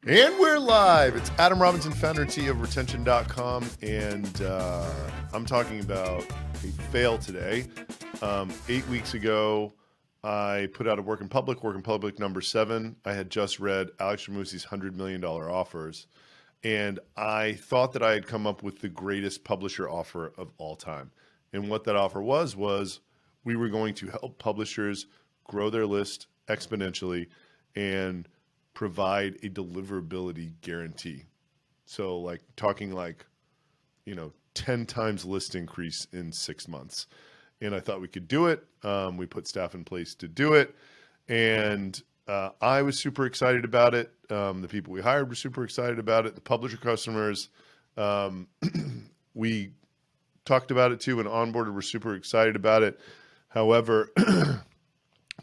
And we're live. It's Adam Robinson, founder and CEO of retention.com. And I'm talking about a fail today. 8 weeks ago, I put out a Work in Public number 7. I had just read Alex Hermozi's $100 million offers. And I thought that I had come up with the greatest publisher offer of all time. And what that offer was we were going to help publishers grow their list exponentially and provide a deliverability guarantee. So like talking like, 10 times list increase in 6 months. And I thought we could do it. We put staff in place to do it. And I was super excited about it. The people we hired were super excited about it. The publisher customers, we talked about it too and onboarded were super excited about it. However,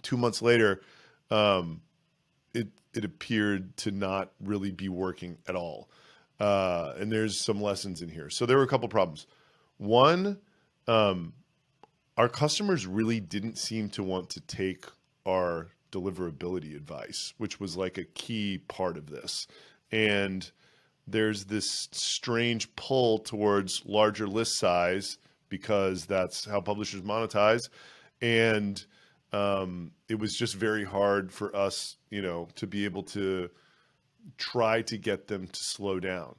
2 months later, it appeared to not really be working at all. And there's some lessons in here. So there were a couple problems. One, our customers really didn't seem to want to take our deliverability advice, which was like a key part of this. And there's this strange pull towards larger list size because that's how publishers monetize. And it was just very hard for us, to be able to try to get them to slow down.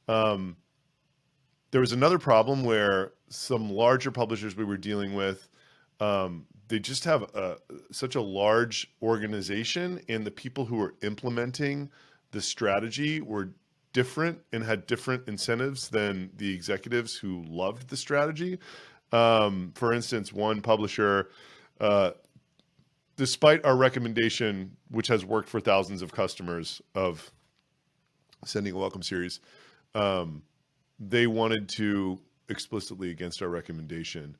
There was another problem where some larger publishers we were dealing with, they just have such a large organization, and the people who were implementing the strategy were different and had different incentives than the executives who loved the strategy. For instance, one publisher, despite our recommendation, which has worked for thousands of customers, of sending a welcome series, they wanted to, explicitly against our recommendation,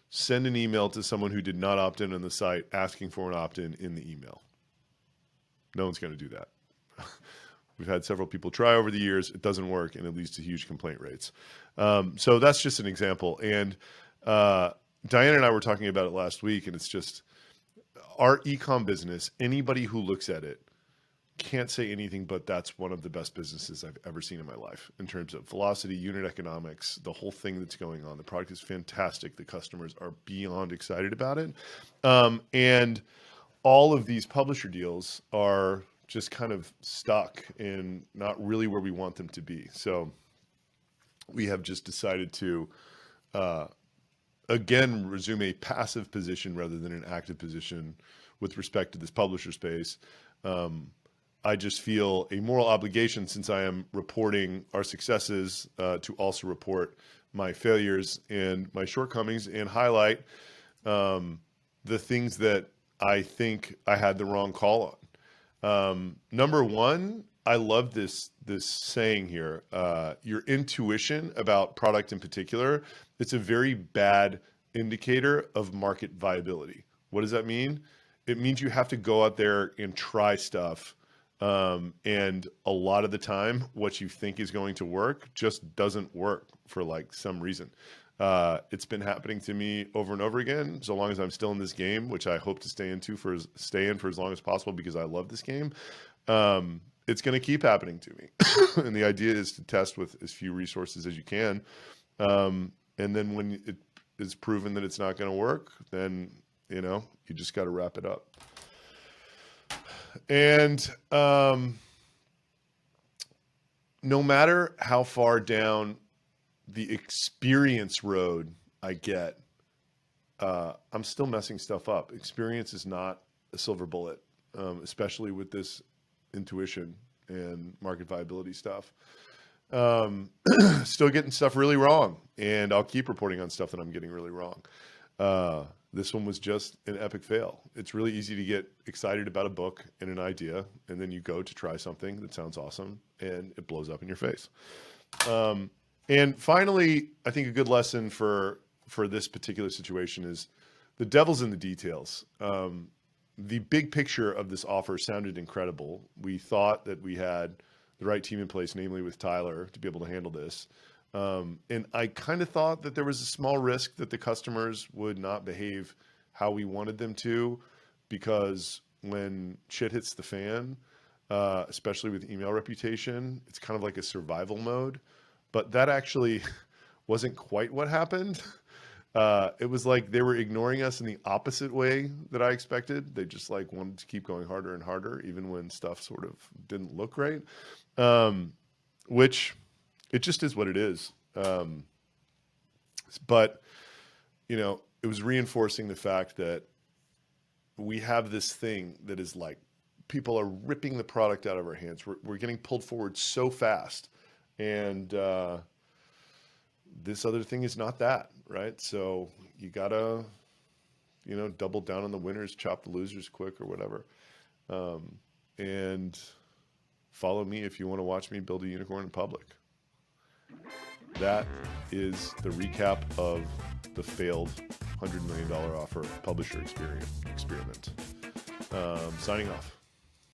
send an email to someone who did not opt in on the site asking for an opt-in in the email. No one's going to do that. We've had several people try over the years. It doesn't work, and it leads to huge complaint rates. So that's just an example. And Diana and I were talking about it last week, and it's just, our e-com business, anybody who looks at it can't say anything but that's one of the best businesses I've ever seen in my life in terms of velocity, unit economics, the whole thing that's going on. The product is fantastic. The customers are beyond excited about it. And all of these publisher deals are just kind of stuck and not really where we want them to be. So we have just decided to, again, resume a passive position rather than an active position with respect to this publisher space. I just feel a moral obligation, since I am reporting our successes, to also report my failures and my shortcomings and highlight the things that I think I had the wrong call on. Number one, I love this saying here, your intuition about product in particular, it's a very bad indicator of market viability. What does that mean? It means you have to go out there and try stuff. And a lot of the time, what you think is going to work just doesn't work for like some reason. It's been happening to me over and over again, so long as I'm still in this game, which I hope to stay in for as long as possible because I love this game. It's going to keep happening to me. And the idea is to test with as few resources as you can. And then when it is proven that it's not going to work, then, you just got to wrap it up. And no matter how far down the experience road I get, I'm still messing stuff up. Experience is not a silver bullet, especially with this intuition and market viability stuff. Still getting stuff really wrong, and I'll keep reporting on stuff that I'm getting really wrong. This one was just an epic fail. It's really easy to get excited about a book and an idea, and then you go to try something that sounds awesome, and it blows up in your face. And finally, I think a good lesson for this particular situation is the devil's in the details. The big picture of this offer sounded incredible. We thought that we had the right team in place, namely with Tyler, to be able to handle this. And I kind of thought that there was a small risk that the customers would not behave how we wanted them to, because when shit hits the fan, especially with email reputation. It's kind of like a survival mode, but that actually wasn't quite what happened. It was like they were ignoring us in the opposite way that I expected. They just like wanted to keep going harder and harder, even when stuff sort of didn't look right. Which it just is what it is. But, you know, it was reinforcing the fact that we have this thing that is like, people are ripping the product out of our hands. We're getting pulled forward so fast. And this other thing is not that, right? So you gotta, you know, double down on the winners, chop the losers quick or whatever. And follow me if you want to watch me build a unicorn in public. That is the recap of the failed $100 million offer publisher experiment. Signing off.